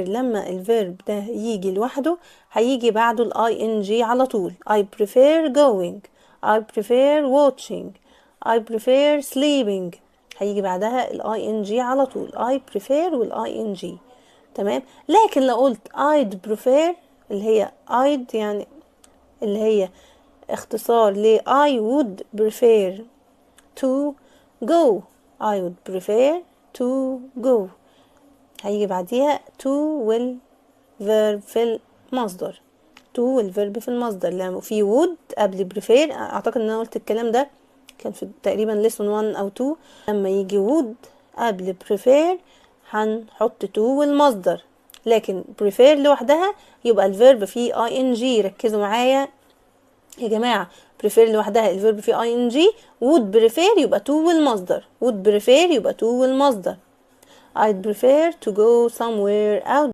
لما الفيرب ده يجي لوحده هيجي بعده الاي ان جي على طول. I prefer going, I prefer watching, I prefer sleeping، هيجي بعدها الاي ان جي على طول. I prefer والاي ان جي، تمام. لكن لو قلت I'd prefer، اللي هي I'd يعني اللي هي اختصار ل I would prefer to go، I would prefer to go، هيجي بعديها to والverb في المصدر. to والverb في المصدر، لما في would قبل prefer، اعتقد ان انا قلت الكلام ده كان في تقريبا lesson 1 او 2. لما يجي would قبل prefer هنحط to والمصدر، لكن prefer لوحدها يبقى الverb فيه ing. ركزوا معايا يا جماعة، prefer لوحدها الفيرب فيه ing، would prefer يبقى to والمصدر، would prefer يبقى to والمصدر. I'd prefer to go somewhere out